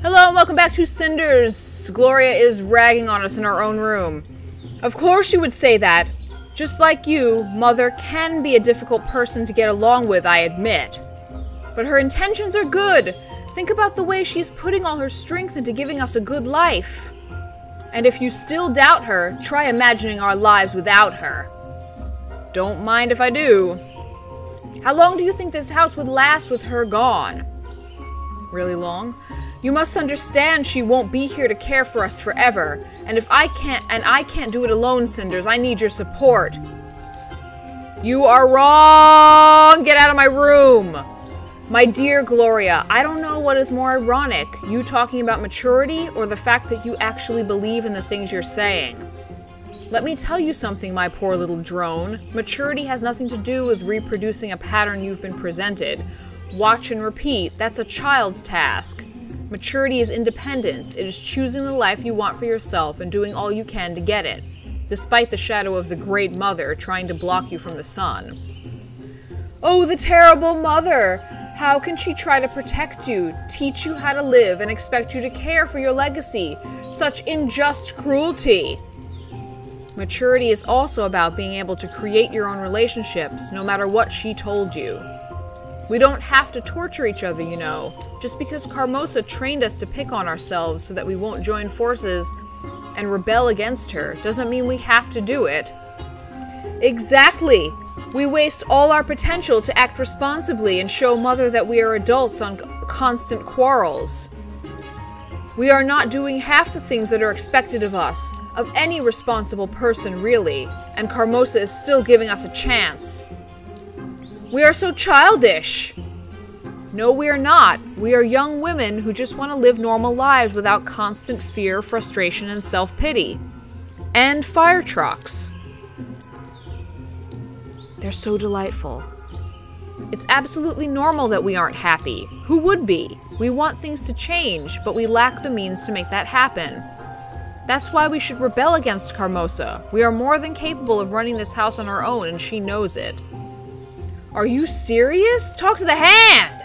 Hello and welcome back to Cinders. Gloria is ragging on us in our own room. Of course you would say that. Just like you, Mother can be a difficult person to get along with, I admit. But her intentions are good. Think about the way she's putting all her strength into giving us a good life. And if you still doubt her, try imagining our lives without her. Don't mind if I do. How long do you think this house would last with her gone? Really long? You must understand she won't be here to care for us forever. And if I can't do it alone, Cinders, I need your support. You are wrong! Get out of my room! My dear Gloria, I don't know what is more ironic, you talking about maturity or the fact that you actually believe in the things you're saying. Let me tell you something, my poor little drone. Maturity has nothing to do with reproducing a pattern you've been presented. Watch and repeat, that's a child's task. Maturity is independence. It is choosing the life you want for yourself and doing all you can to get it, despite the shadow of the Great Mother trying to block you from the sun. Oh, the terrible mother! How can she try to protect you, teach you how to live, and expect you to care for your legacy? Such unjust cruelty! Maturity is also about being able to create your own relationships, no matter what she told you. We don't have to torture each other, you know. Just because Carmosa trained us to pick on ourselves so that we won't join forces and rebel against her, doesn't mean we have to do it. Exactly! We waste all our potential to act responsibly and show Mother that we are adults on constant quarrels. We are not doing half the things that are expected of us, of any responsible person really, and Carmosa is still giving us a chance. We are so childish! No, we are not. We are young women who just want to live normal lives without constant fear, frustration, and self-pity. And fire trucks. They're so delightful. It's absolutely normal that we aren't happy. Who would be? We want things to change, but we lack the means to make that happen. That's why we should rebel against Carmosa. We are more than capable of running this house on our own, and she knows it. Are you serious? Talk to the hand!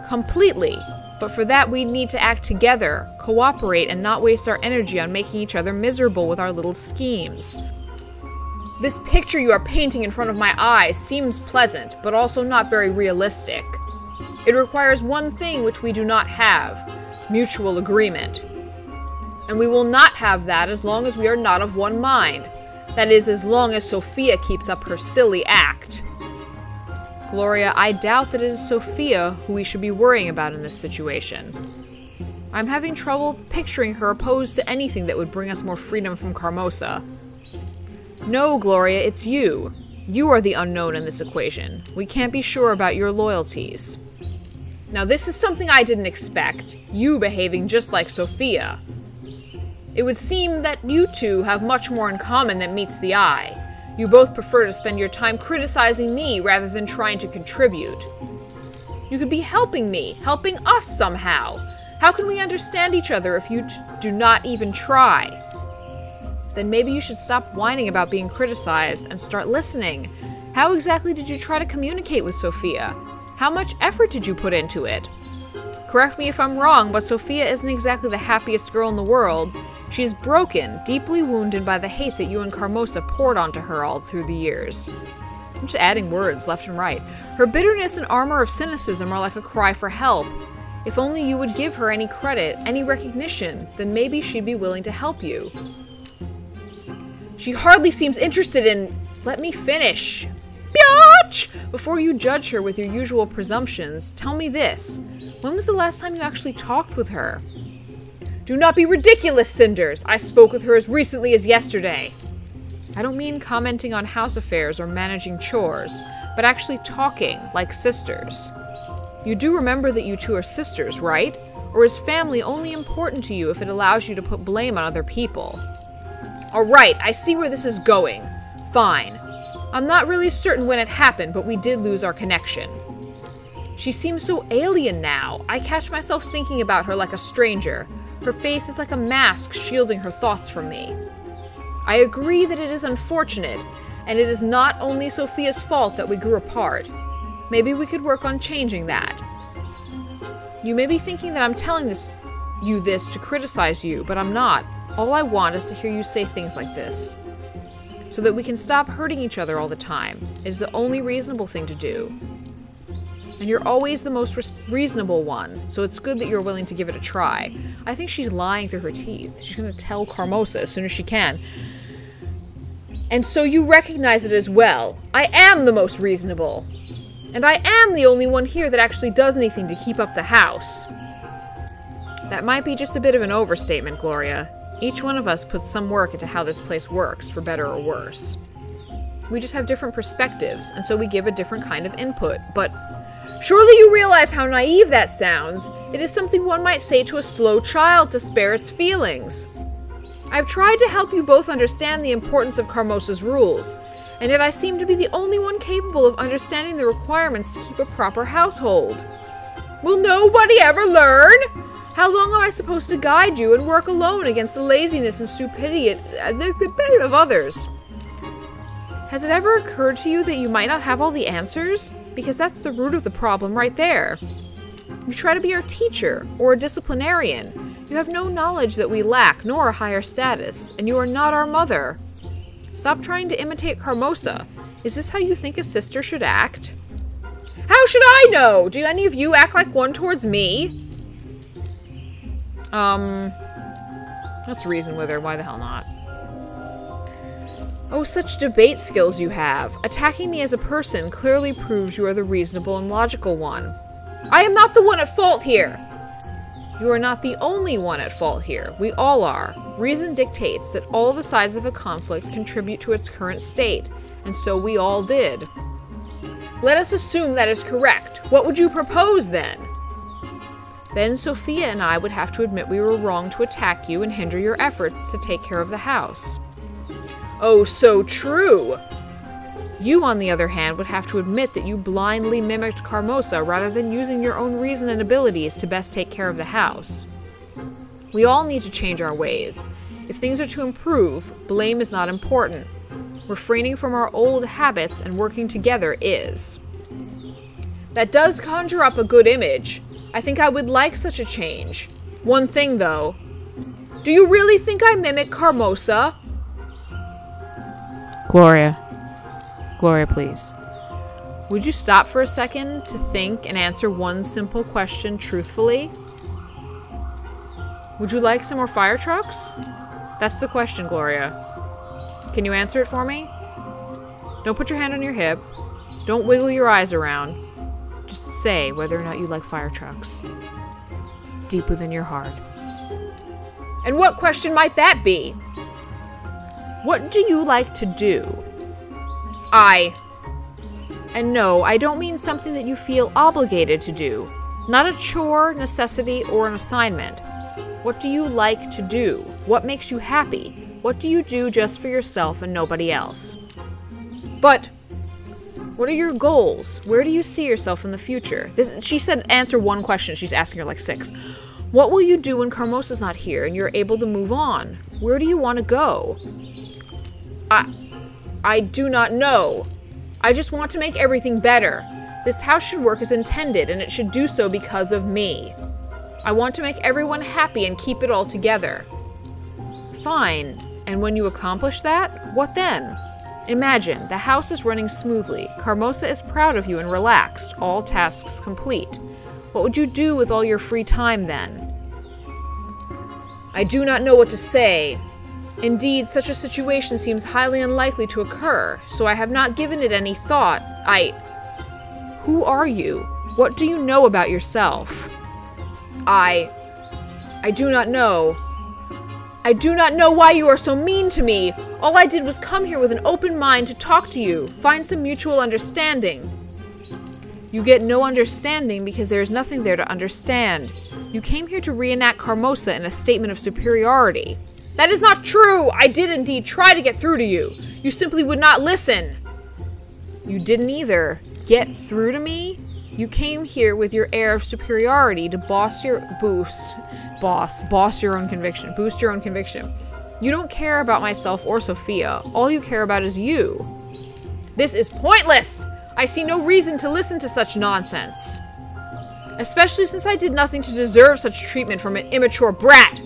Completely. But for that we need to act together, cooperate, and not waste our energy on making each other miserable with our little schemes. This picture you are painting in front of my eyes seems pleasant, but also not very realistic. It requires one thing which we do not have: mutual agreement. And we will not have that as long as we are not of one mind. That is, as long as Sophia keeps up her silly act. Gloria, I doubt that it is Sophia who we should be worrying about in this situation. I'm having trouble picturing her opposed to anything that would bring us more freedom from Carmosa. No, Gloria, it's you. You are the unknown in this equation. We can't be sure about your loyalties. Now this is something I didn't expect, you behaving just like Sophia. It would seem that you two have much more in common than meets the eye. You both prefer to spend your time criticizing me rather than trying to contribute. You could be helping me, helping us somehow. How can we understand each other if you do not even try? Then maybe you should stop whining about being criticized and start listening. How exactly did you try to communicate with Sophia? How much effort did you put into it? Correct me if I'm wrong, but Sophia isn't exactly the happiest girl in the world. She's broken, deeply wounded by the hate that you and Carmosa poured onto her all through the years. I'm just adding words left and right. Her bitterness and armor of cynicism are like a cry for help. If only you would give her any credit, any recognition, then maybe she'd be willing to help you. She hardly seems interested in... Let me finish. Biatch! Before you judge her with your usual presumptions, tell me this. When was the last time you actually talked with her? Do not be ridiculous, Cinders! I spoke with her as recently as yesterday. I don't mean commenting on house affairs or managing chores, but actually talking, like sisters. You do remember that you two are sisters, right? Or is family only important to you if it allows you to put blame on other people? Alright, I see where this is going. Fine. I'm not really certain when it happened, but we did lose our connection. She seems so alien now. I catch myself thinking about her like a stranger. Her face is like a mask shielding her thoughts from me. I agree that it is unfortunate, and it is not only Sophia's fault that we grew apart. Maybe we could work on changing that. You may be thinking that I'm telling you this to criticize you, but I'm not. All I want is to hear you say things like this, so that we can stop hurting each other all the time. It is the only reasonable thing to do. And you're always the most reasonable one, so it's good that you're willing to give it a try. I think she's lying through her teeth. She's gonna tell Carmosa as soon as she can. And so you recognize it as well. I am the most reasonable. And I am the only one here that actually does anything to keep up the house. That might be just a bit of an overstatement, Gloria. Each one of us puts some work into how this place works, for better or worse. We just have different perspectives, and so we give a different kind of input, but surely you realize how naive that sounds. It is something one might say to a slow child to spare its feelings. I've tried to help you both understand the importance of Carmosa's rules, and yet I seem to be the only one capable of understanding the requirements to keep a proper household. Will nobody ever learn? How long am I supposed to guide you and work alone against the laziness and stupidity of others? Has it ever occurred to you that you might not have all the answers? Because that's the root of the problem right there. You try to be our teacher or a disciplinarian. You have no knowledge that we lack, nor a higher status, and you are not our mother. Stop trying to imitate Carmosa. Is this how you think a sister should act? How should I know? Do any of you act like one towards me? Let's reason with her. Why the hell not? Oh, such debate skills you have. Attacking me as a person clearly proves you are the reasonable and logical one. I am not the one at fault here. You are not the only one at fault here. We all are. Reason dictates that all the sides of a conflict contribute to its current state, and so we all did. Let us assume that is correct. What would you propose then? Then Sophia and I would have to admit we were wrong to attack you and hinder your efforts to take care of the house. Oh, so true! You, on the other hand, would have to admit that you blindly mimicked Carmosa rather than using your own reason and abilities to best take care of the house. We all need to change our ways. If things are to improve, blame is not important. Refraining from our old habits and working together is. That does conjure up a good image. I think I would like such a change. One thing, though. Do you really think I mimic Carmosa? Gloria. Gloria, please. Would you stop for a second to think and answer one simple question truthfully? Would you like some more fire trucks? That's the question, Gloria. Can you answer it for me? Don't put your hand on your hip. Don't wiggle your eyes around. Just say whether or not you like fire trucks. Deep within your heart. And what question might that be? What do you like to do? And no, I don't mean something that you feel obligated to do. Not a chore, necessity, or an assignment. What do you like to do? What makes you happy? What do you do just for yourself and nobody else? But what are your goals? Where do you see yourself in the future? She said answer one question. She's asking her like 6. What will you do when Carmosa's not here and you're able to move on? Where do you want to go? I do not know. I just want to make everything better. This house should work as intended, and it should do so because of me. I want to make everyone happy and keep it all together. Fine. And when you accomplish that, what then? Imagine, the house is running smoothly. Carmosa is proud of you and relaxed, all tasks complete. What would you do with all your free time then? I do not know what to say. Indeed, such a situation seems highly unlikely to occur, so I have not given it any thought. Who are you? What do you know about yourself? I do not know. I do not know why you are so mean to me. All I did was come here with an open mind to talk to you, find some mutual understanding. You get no understanding because there is nothing there to understand. You came here to reenact Carmosa in a statement of superiority. That is not true! I did indeed try to get through to you. You simply would not listen. You didn't either. Get through to me? You came here with your air of superiority to boost your own conviction. You don't care about myself or Sophia. All you care about is you. This is pointless! I see no reason to listen to such nonsense. Especially since I did nothing to deserve such treatment from an immature brat.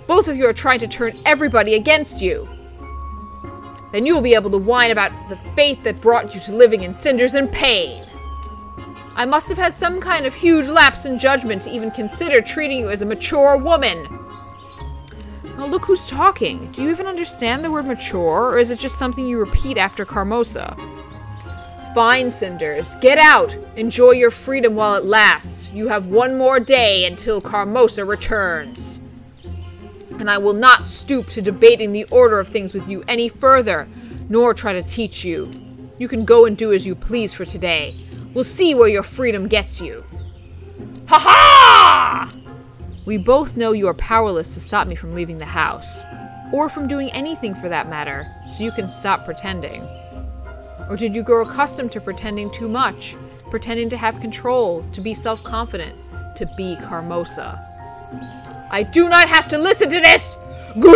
Both of you are trying to turn everybody against you. Then you will be able to whine about the fate that brought you to living in cinders and pain. I must have had some kind of huge lapse in judgment to even consider treating you as a mature woman. Now look who's talking. Do you even understand the word mature, or is it just something you repeat after Carmosa? Fine, Cinders. Get out. Enjoy your freedom while it lasts. You have one more day until Carmosa returns. And I will not stoop to debating the order of things with you any further, nor try to teach you. You can go and do as you please for today. We'll see where your freedom gets you. Ha-ha! We both know you are powerless to stop me from leaving the house, or from doing anything for that matter, so you can stop pretending. Or did you grow accustomed to pretending too much, pretending to have control, to be self-confident, to be Carmosa? I do not have to listen to this! Goo!